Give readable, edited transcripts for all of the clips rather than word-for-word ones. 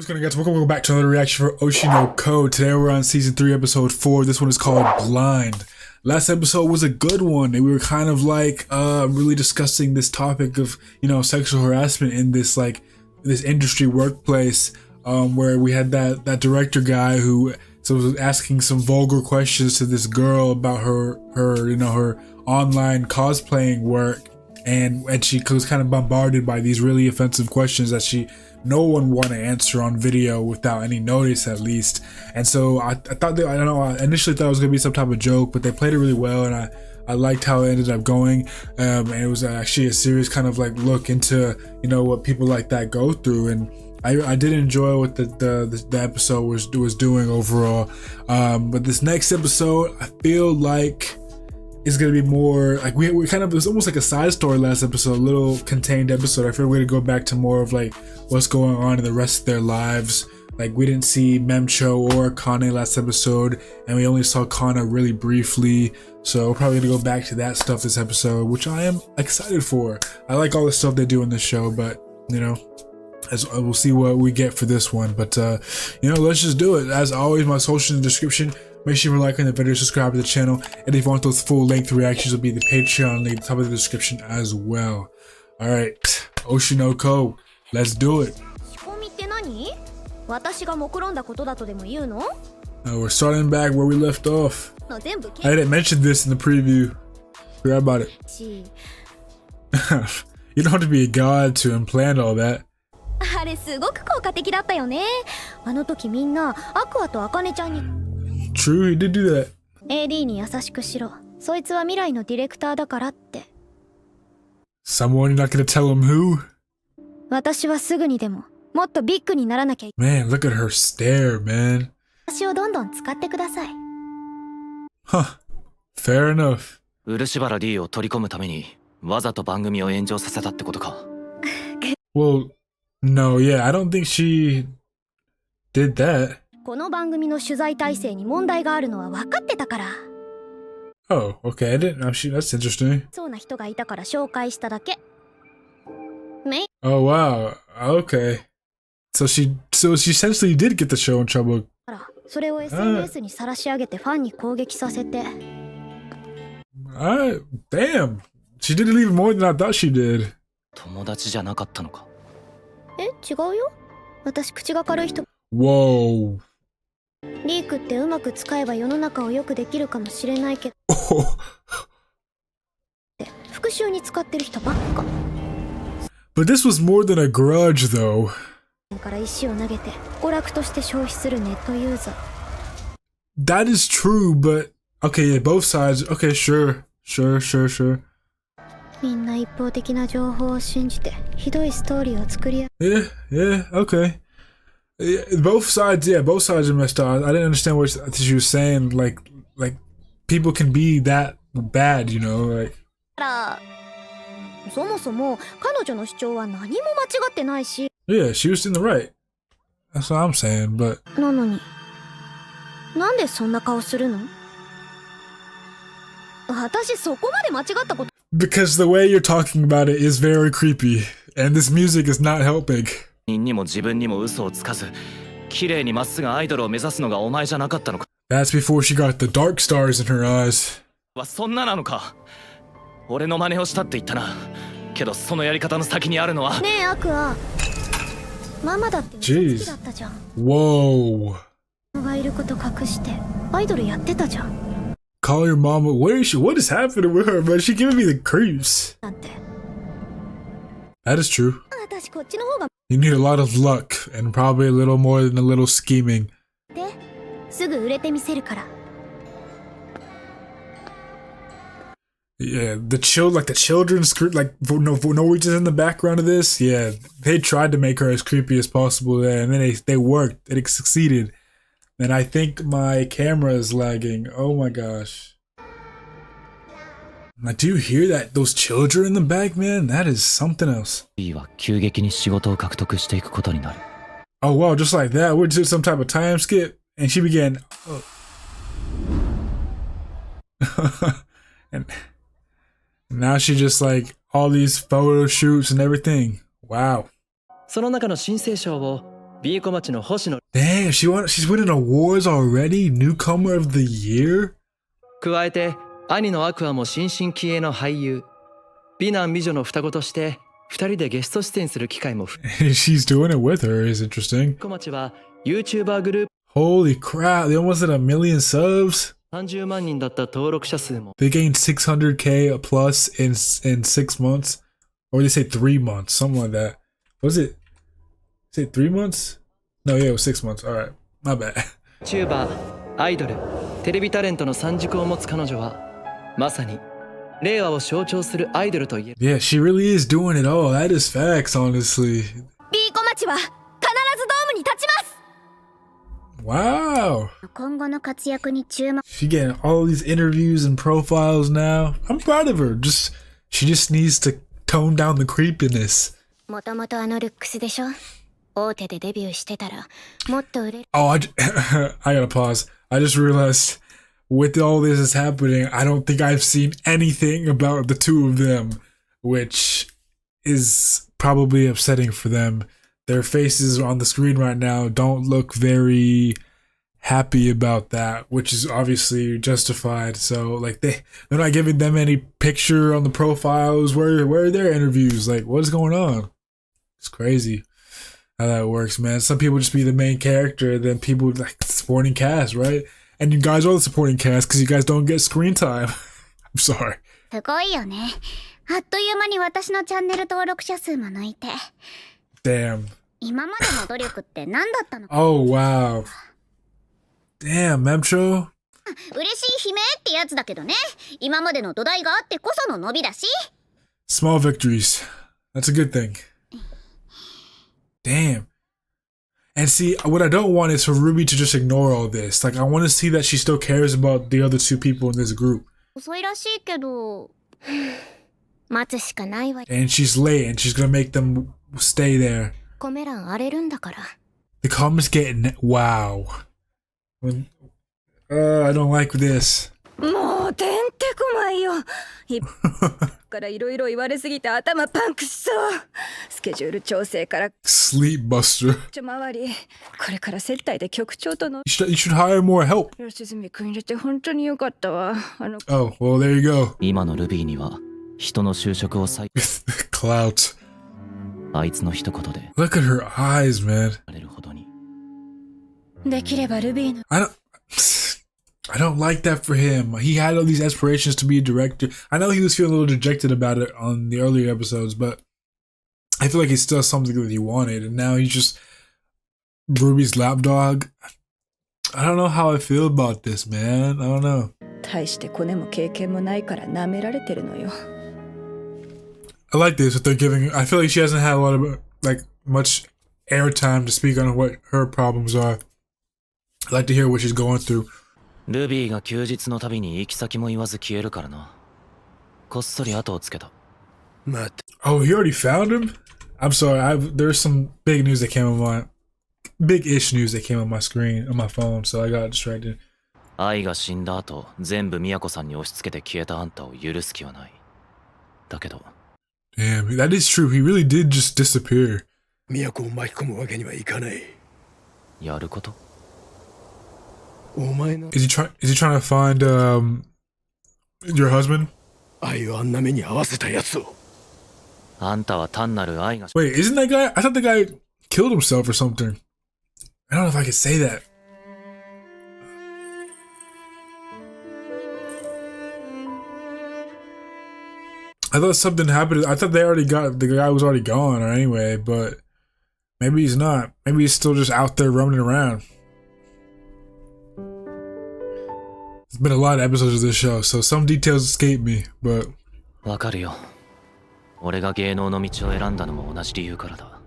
What's going on, guys? Welcome back to another reaction for OSHI no Code. Today we're on season 3 episode 4. This one is called Blind. Last episode was a good one, and we were kind of like really discussing this topic of, you know, sexual harassment in this this industry workplace, where we had that director guy who was asking some vulgar questions to this girl about her online cosplaying work, and she was kind of bombarded by these really offensive questions that no one want to answer on video without any notice, at least. And so I thought that, I initially thought it was gonna be some type of joke, but they played it really well, and I liked how it ended up going. And it was actually a serious kind of like look into, you know, what people like that go through. And I did enjoy what the episode was doing overall. But this next episode, I feel like it's gonna be more like we kind of, it was almost like a side story last episode, a little contained episode. I feel we're gonna go back to more of like what's going on in the rest of their lives. Like, we didn't see Memcho or Kane last episode, and we only saw Kana really briefly, so we're probably gonna go back to that stuff this episode, which I am excited for. I like all the stuff they do in this show, but you know, as we'll see what we get for this one. But you know, let's just do it. As always, my social in the description. Make sure you're liking the video, subscribe to the channel, and if you want those full-length reactions, will be the Patreon link at the top of the description as well. Alright, OSHI no Code, let's do it. We're starting back where we left off. I didn't mention this in the preview. Forgot about it. You don't have to be a god to implant all that. True, he did do that. Someone, you're not gonna tell him who? Man, look at her stare, man. Huh, fair enough. Well, no, yeah, I don't think she did that. Oh, okay, I didn't know that's interesting. Oh wow, okay. So she essentially did get the show in trouble. Damn. She did it even more than I thought she did. Whoa. But this was more than a grudge, though. That is true, but okay, yeah, both sides. Okay, sure. Yeah, okay. Yeah, both sides are messed up. I didn't understand what she was saying. Like people can be that bad, you know, like. Yeah, she was in the right. That's what I'm saying, but. Because the way you're talking about it is very creepy, and this music is not helping. That's before she got the dark stars in her eyes. Jeez. Whoa. Call your mama. Where is she? What is happening with her, man? She giving me the creeps. That is true. You need a lot of luck and probably a little more than a little scheming. Yeah, the children's script, like no Norwegians in the background of this. Yeah, they tried to make her as creepy as possible there, and then they worked. It succeeded. And I think my camera is lagging. Oh my gosh. Now, do you hear that? Those children in the back, man? That is something else. Oh wow, just like that. We're doing some type of time skip. And she began. Oh. And now she just like all these photo shoots and everything. Wow. Damn, she's winning awards already? Newcomer of the year? 加えて兄のアクアも新進気鋭の俳優。美男美女の双子として二人でゲスト出演する機会も。She's doing it with her is interesting. 小町は YouTuber グループ Holy crap, they almost hit 1 million subs? 30万人だった登録者数も They gained 600k plus in 6 months? Or they say 3 months, something like that. Was it? Say 3 months? No, yeah, it was 6 months. Alright, my bad. YouTuber、アイドル、テレビタレントの三軸を持つ彼女はまさに令和を象徴するアイドルと言える。Yeah, she really is doing it all. That is facts, honestly. B 小町は必ずドームに立ちます。 Wow. 今後の活躍に注目。 She getting all these interviews and profiles now. I'm proud of her. She just needs to tone down the creepiness. もともとあのルックスでしょ。大手でデビューしてたらもっと売れる。Oh, I gotta pause. I just realized with all this is happening, I don't think I've seen anything about the two of them, which is probably upsetting for them. Their faces on the screen right now don't look very happy about that, which is obviously justified. So like they're not giving them any picture on the profiles. Where are their interviews? Like what's going on? It's crazy how that works, man. Some people just be the main character, then people like supporting cast, right? And you guys are the supporting cast because you guys don't get screen time. I'm sorry. すごいよね。あっという間に私のチャンネル登録者数も抜いて。Damn. 今までの努力って何だったの？ Oh wow. Damn, Memtro. 嬉しい悲鳴ってやつだけどね。今までの土台があってこその伸びだし。 Small victories. That's a good thing. Damn. And see, what I don't want is for Ruby to just ignore all this. Like, I want to see that she still cares about the other two people in this group. 遅いらしいけど、待つしかないわ。 And she's late, and she's gonna make them stay there. コメ欄荒れるんだから。 The comments getting wow. I don't like this. もうてんてこまいよ。からいろいろ言われすぎて頭パンクしそう。スケジュール調整から Sleep buster. ちょ回り。これから接待で局長との You should hire more help. 吉住くん入れて本当によかったわ。Oh, well, there you go. 今のルビーには人の就職を最 Clout. あいつの一言で Look at her eyes, man. されるほどに。できればルビーの I don't like that for him. He had all these aspirations to be a director. I know he was feeling a little dejected about it on the earlier episodes, but I feel like it's still something that he wanted, and now he's just Ruby's lapdog. I don't know how I feel about this, man. I don't know. 大してコネも経験もないから舐められてるのよ。 I like this that they're giving. I feel like she hasn't had a lot of like much airtime to speak on what her problems are. I like to hear what she's going through. ルビーが休日のたびに行き先も言わず消えるからな。こっそり後をつけた。Oh, he already found him? I'm sorry. There's some big news that came on my big-ish news that came on my screen on my phone, so I got distracted. 愛が死んだ後、全部宮子さんに押し付けて消えたあんたを許す気はない。だけど。Damn, that is true. He really did just disappear. 宮子を巻き込むわけにはいかない。やることお前の Is he trying to find your husband? 愛をあんな目に合わせたやつを。あんたは単なる愛が Wait, isn't that guy? I thought the guy killed himself or something. I don't know if I could say that. I thought something happened. I thought the guy was already gone or anyway, but maybe he's not. Maybe he's still just out there roaming around. There's been a lot of episodes of this show, so some details escape me, but わかるよ。俺が芸能の道を選んだのも同じ理由からだ。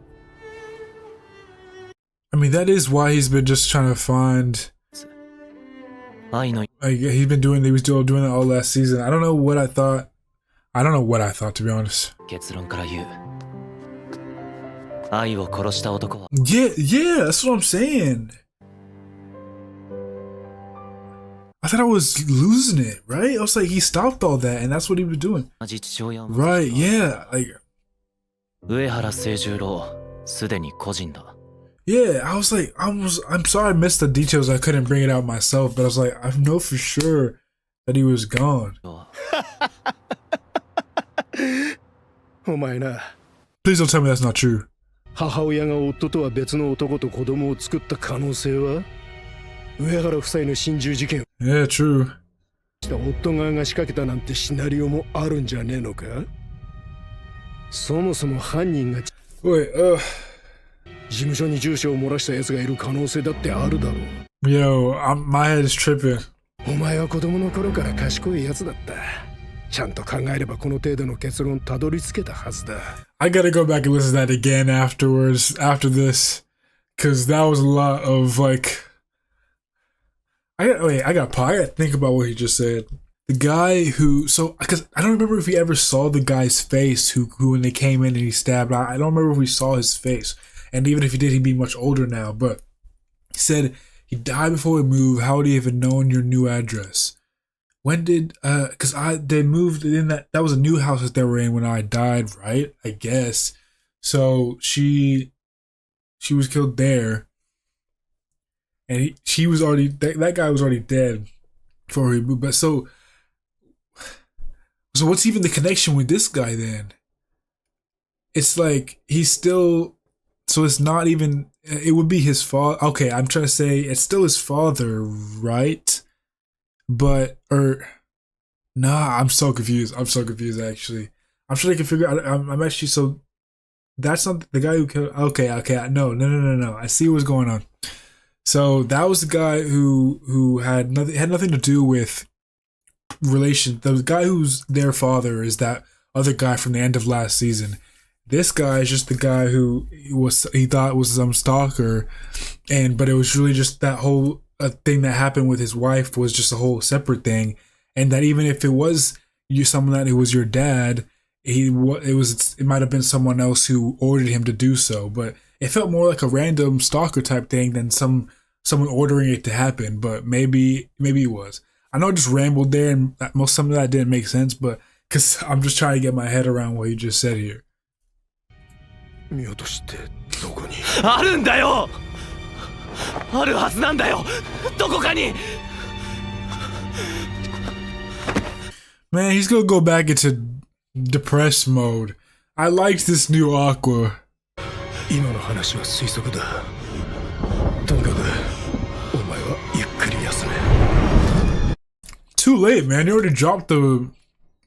I mean, that is why he's been just trying to find. 愛の Like, he was still doing that all last season. I don't know what I thought. I don't know what I thought, to be honest. 結論から言う。愛を殺した男は Yeah, that's what I'm saying. I thought I was losing it, right? I was like, he stopped all that, and that's what he was doing. 同じ父親を持つ Right, yeah. Like, 上原清十郎、すでに個人だ。Yeah, I'm sorry I missed the details. I couldn't bring it out myself, but I was like, I know for sure that he was gone. お前な、 Please don't tell me that's not true. 母親が夫とは別の男と子供を作った可能性は、上原夫妻の心中事件を Yeah, true. した夫側が仕掛けたなんてシナリオもあるんじゃねえのか。そもそも犯人が Wait, 事務所に住所を漏らした奴がいる可能性だってあるだろう。 yo, my head is tripping. お前は子供の頃から賢い奴だった。ちゃんと考えればこの程度の結論たどり着けたはずだ。I gotta go back and listen to that again afterwards, after this. Cause that was a lot of like... I gotta think about what he just said. The guy who... So, because I don't remember if we ever saw the guy's face who when they came in and he stabbed. I don't remember if we saw his face. And even if he did, he'd be much older now. But he said he died before we moved. How would he have known your new address? When did... Because they moved in that was a new house that they were in when I died, right? I guess. So she was killed there. And she was already... That guy was already dead before he moved. But so what's even the connection with this guy then? It's like he's still... So it's not even... It would be his father. Okay, I'm trying to say it's still his father, right? But... Nah, I'm so confused. Actually. I'm trying to figure out... I'm actually so... That's not the guy who killed... Okay. No. I see what's going on. So that was the guy who had nothing to do with relation. The guy who's their father is that other guy from the end of last season. This guy is just the guy who he thought was some stalker, but it was really just that whole thing that happened with his wife was just a whole separate thing, and that even if it was someone who was your dad, it might have been someone else who ordered him to do so, but it felt more like a random stalker type thing than someone ordering it to happen. But maybe it was. I know I just rambled there, and some of that didn't make sense, but because I'm just trying to get my head around what you just said here. 見落としてどこに？あるんだよ。あるはずなんだよ。どこかに。Man, he's gonna go back into depressed mode. I liked this new Aqua. 今の話は推測だ。とにかくお前はゆっくり休め。Too late, man. You already dropped the...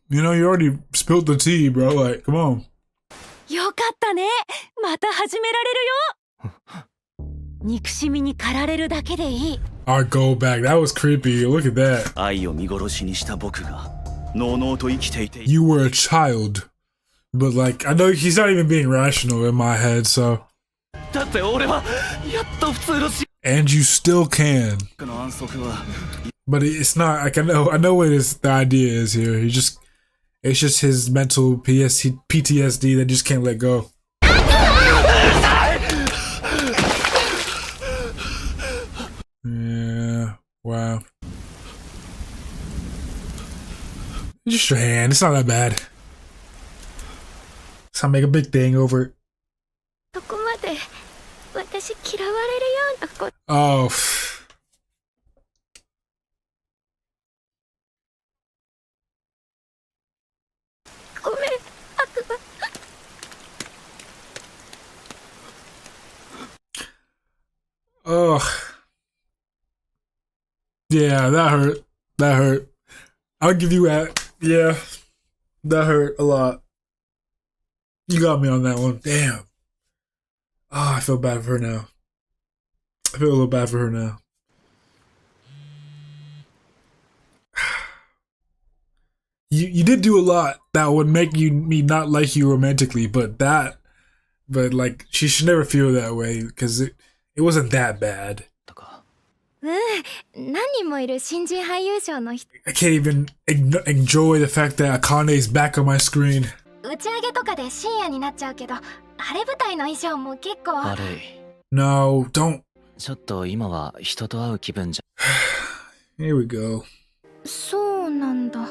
You already spilled the tea, bro. Like, come on. よかったね。また始められるよ。憎しみに駆られるだけでいい。Alright, go back. That was creepy. Look at that. 愛を見殺しにした僕がのうのうと生きていて You were a child. But like, I know he's not even being rational in my head, so... だって俺はやっと普通の And you still can. の安息は But it's not like I know what the idea is here. It's just his mental PTSD that just can't let go. Yeah, wow. Just your hand. It's not that bad. Let's not make a big thing over it. そこまで私嫌われるようなこと。 Oh. Ugh. Yeah, that hurt. I'll give you that. Yeah, that hurt a lot. You got me on that one. Damn. Oh, I feel bad for her now. I feel a little bad for her now. You did do a lot that would make me not like you romantically, but like she should never feel that way because it wasn't that bad. 何人もいる新人俳優賞の人。 I can't even enjoy the fact that Akane's back on my screen. 打ち上げとかで深夜になっちゃうけど、晴れ舞台の衣装も結構。悪い。 No, don't. ちょっと今は人と会う気分じゃ。 Here we go. そうなんだ。わ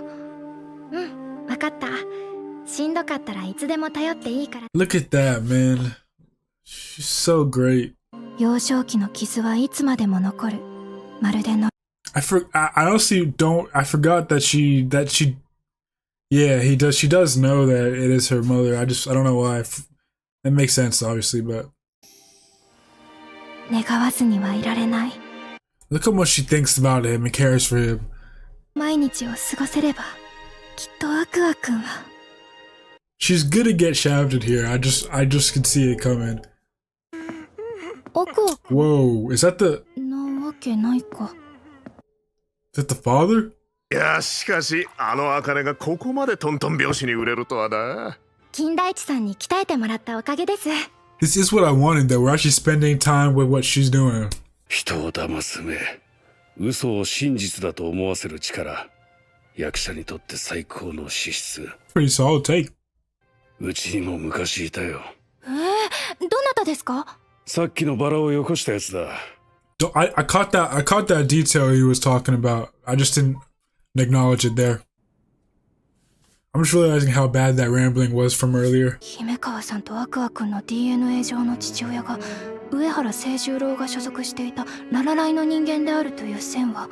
かった。しんどかったらいつでも頼っていいから。 Look at that, man. She's so great. 幼少期の傷はいつまでも残る。まるでの I honestly don't. I forgot that she. Yeah, she does know that it is her mother. I don't know why. That makes sense, obviously, but 願わずにはいられない。 look how much she thinks about him and cares for him. 毎日を過ごせれば、きっとアクアくんは。 She's gonna get shafted here. I just can see it coming. アクアく Whoa, is that the んなわけないか。is that the father? いやしかしあの茜がここまでトントン拍子に売れるとはな。金田一さんに鍛えてもらったおかげです。 This is what I wanted, though. We're actually spending time with what she's doing. 人を騙す目、嘘を真実だと思わせる力、役者にとって最高の資質。 Pretty solid take. うちにも昔いたよ。どなたですか？さっきのバラをよこしたやつだ。I caught that detail he was talking about. I just didn't acknowledge it there. I'm just realizing how bad that rambling was from earlier. 姫川さんとアクアくんの DNA 上の父親が上原清十郎が所属していたララライの人間であるという線は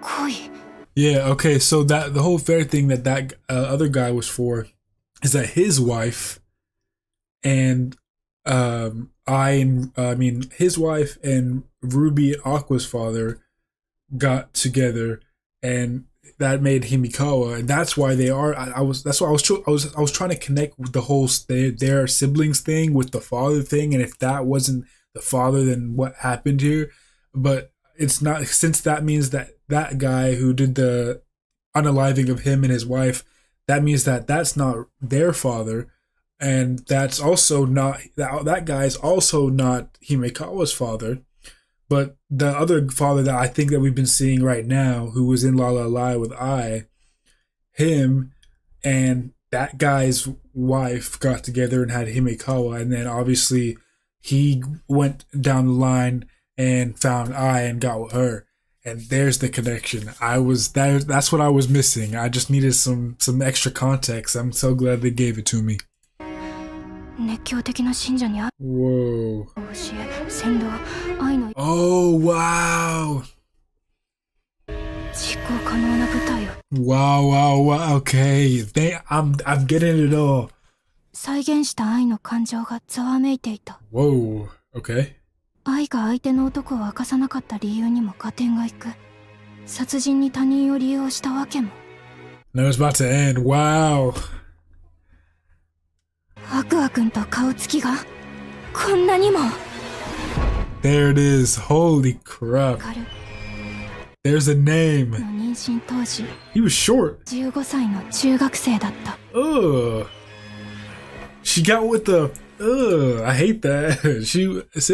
恋。 Yeah, okay, so that the whole fair thing that other guy was for is that his wife and his wife and Ruby and Aqua's father got together, and that made Himikawa, and that's why they are. I was trying to connect with the whole their siblings thing with the father thing, and if that wasn't the father, then what happened here? But it's not, since that means that guy who did the unaliving of him and his wife, that means that that's not their father, and that's also not that guy is also not Himekawa's father. But the other father that I think that we've been seeing right now, who was in La La La with him and that guy's wife got together and had Himekawa, and then obviously he went down the line and found and got with her. And there's the connection. That's what I was missing. I just needed some extra context. I'm so glad they gave it to me. 熱狂的な信者に愛 Whoa. を教え、先導、愛の Oh, wow. 実行可能な舞台を Wow. Okay. I'm getting it all. 再現した愛の感情がざわめいていた。 Whoa. Okay. 愛が相手の男を明かさなかった理由にも合点がいく。殺人に他人を利用したわけも。 Now it's about to end. Wow. アクア君と顔つきがこんなにも。 There it is. Holy crap. カル There's a の name. 妊娠当時、 He was short. 15歳の中学生だった。 Ugh. She got with the. Ugh. I hate that.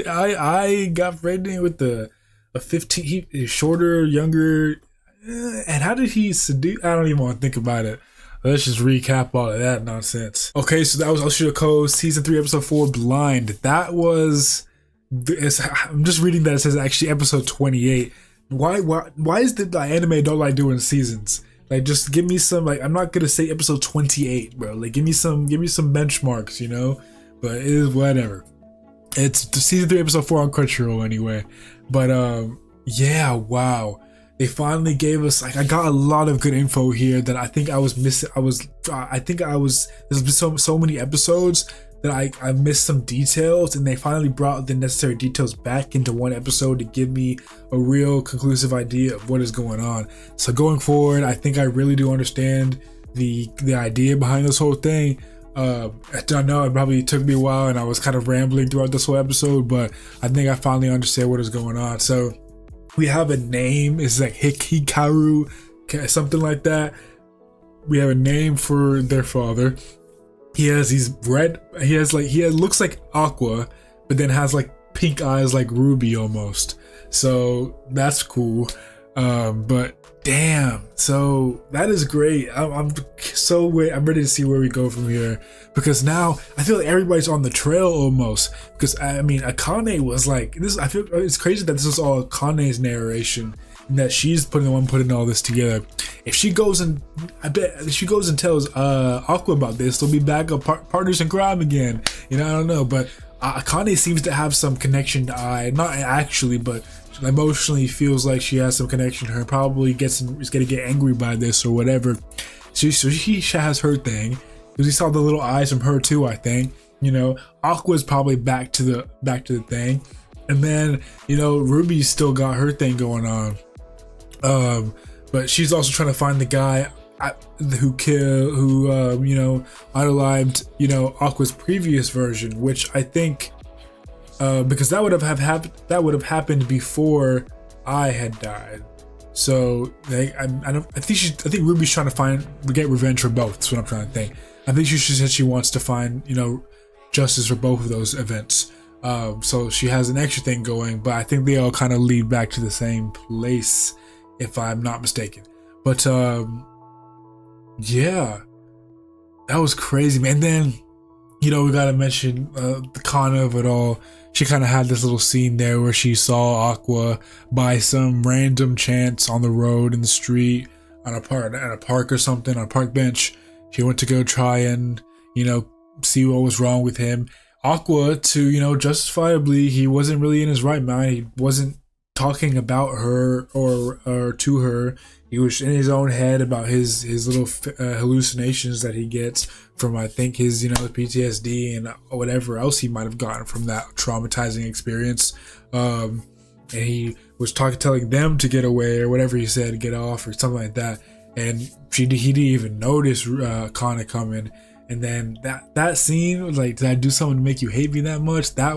I got pregnant with a 15. He's shorter, younger. And how did he seduce? I don't even want to think about it. Let's just recap all of that nonsense. Okay, so that was Oshino Ko season 3 episode 4 Blind. That was. I'm just reading that it says actually episode 28. Why is the anime don't like doing seasons? Like, just give me some, like, I'm not gonna say episode 28, bro. Like, give me some benchmarks, you know? But it is whatever. It's season 3 episode 4 on Crunchyroll anyway. But yeah, wow. They finally gave us, like, I got a lot of good info here that I think I was missing. There's been so many episodes that I missed some details, and they finally brought the necessary details back into one episode to give me a real conclusive idea of what is going on. So going forward, I think I really do understand the idea behind this whole thing. I know it probably took me a while and I was kind of rambling throughout this whole episode, but I think I finally understand what is going on. So we have a name. It's like Hikaru, something like that. We have a name for their father. He has these red. He looks like Aqua, but then has like pink eyes like Ruby almost. So that's cool. But damn, so that is great. I'm ready to see where we go from here, because now I feel like everybody's on the trail almost. Because I mean, Akane was like this. I feel it's crazy that this is all Akane's narration, and that she's putting all this together. If she goes and tells Aqua about this, they'll be back up partners in crime again. You know, I don't know, but Akane seems to have some connection to Ai, not actually, but emotionally feels like she has some connection to her. Probably is gonna get angry by this or whatever. So she has her thing because we saw the little eyes from her too. I think, you know, Aqua's probably back to the thing, and then, you know, Ruby's still got her thing going on. But she's also trying to find the guy who you know, idolized, you know, Aqua's previous version, which I think because that would have happened before I had died. So I think Ruby's trying to get revenge for both. That's what I'm trying to think. I think she said she wants to find, you know, justice for both of those events. So she has an extra thing going, but I think they all kind of lead back to the same place, if I'm not mistaken. But yeah, that was crazy, man. And then, you know, we gotta mention the Kana of it all. She kind of had this little scene there where she saw Aqua by some random chance on the road, in the street, at a park or something, on a park bench. She went to go try and, you know, see what was wrong with him. Aqua, to, you know, justifiably, he wasn't really in his right mind. He wasn't talking about her or to her. He was in his own head about his little hallucinations that he gets from, I think, his, you know, PTSD and whatever else he might have gotten from that traumatizing experience. And he was telling them to get away or whatever he said, get off or something like that. And he didn't even notice Kana coming. And then that scene was like, did I do something to make you hate me that much? That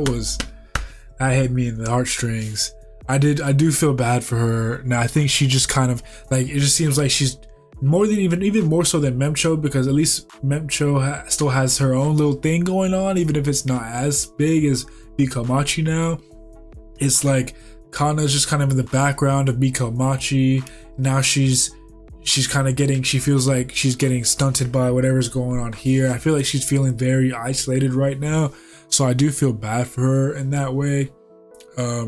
hit me in the heartstrings. I do feel bad for her. Now I think she just kind of, like, it just seems like she's more than even more so than Memcho, because at least Memcho still has her own little thing going on, even if it's not as big as Bikomachi now. It's like Kana's just kind of in the background of Bikomachi. Now she's kind of she feels like she's getting stunted by whatever's going on here. I feel like she's feeling very isolated right now. So I do feel bad for her in that way.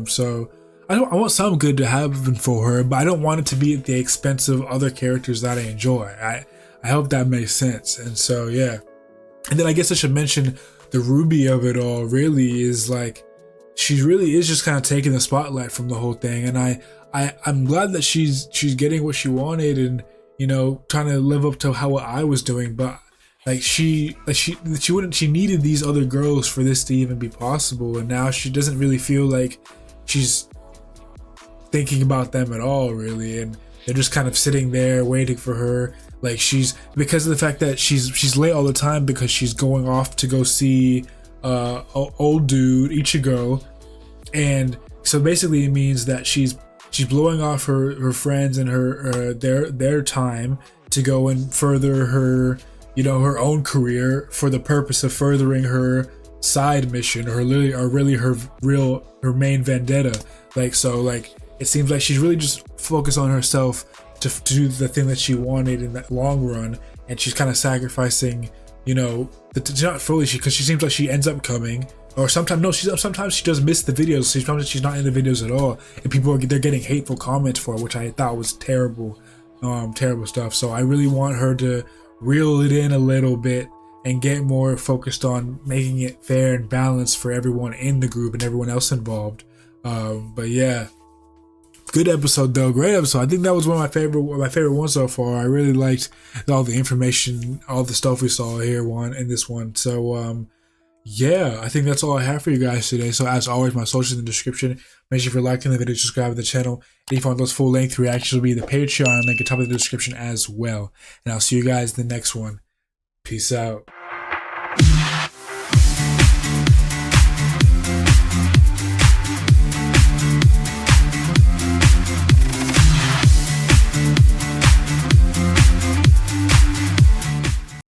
So I want some good to happen for her, but I don't want it to be at the expense of other characters that I enjoy. I hope that makes sense. And so, yeah. And then I guess I should mention the Ruby of it all really is like, she really is just kind of taking the spotlight from the whole thing. And I'm glad that she's getting what she wanted and, you know, trying to live up to how I was doing. But like she needed these other girls for this to even be possible. And now she doesn't really feel like she's thinking about them at all, really, and they're just kind of sitting there waiting for her. Like, because of the fact that she's late all the time because she's going off to go see old dude Ichigo, and so basically it means that she's blowing off her friends and her their time to go and further her, you know, her own career for the purpose of furthering her side mission, or really her main vendetta. Like, so like it seems like she's really just focused on herself to do the thing that she wanted in that long run, and she's kind of sacrificing, you know, not fully, because she seems like she ends up coming, or sometimes she does miss the videos. So sometimes she's not in the videos at all, and they're getting hateful comments for it, which I thought was terrible stuff. So I really want her to reel it in a little bit and get more focused on making it fair and balanced for everyone in the group and everyone else involved. But yeah, good episode though, great episode. I think that was one of my favorite ones so far. I really liked all the information, all the stuff we saw here in this one. So yeah, I think that's all I have for you guys today. So as always, my socials in the description. Make sure if you're liking the video, subscribe to the channel. And if you want those full length reactions, will be the Patreon link at the top of the description as well. And I'll see you guys in the next one. Peace out.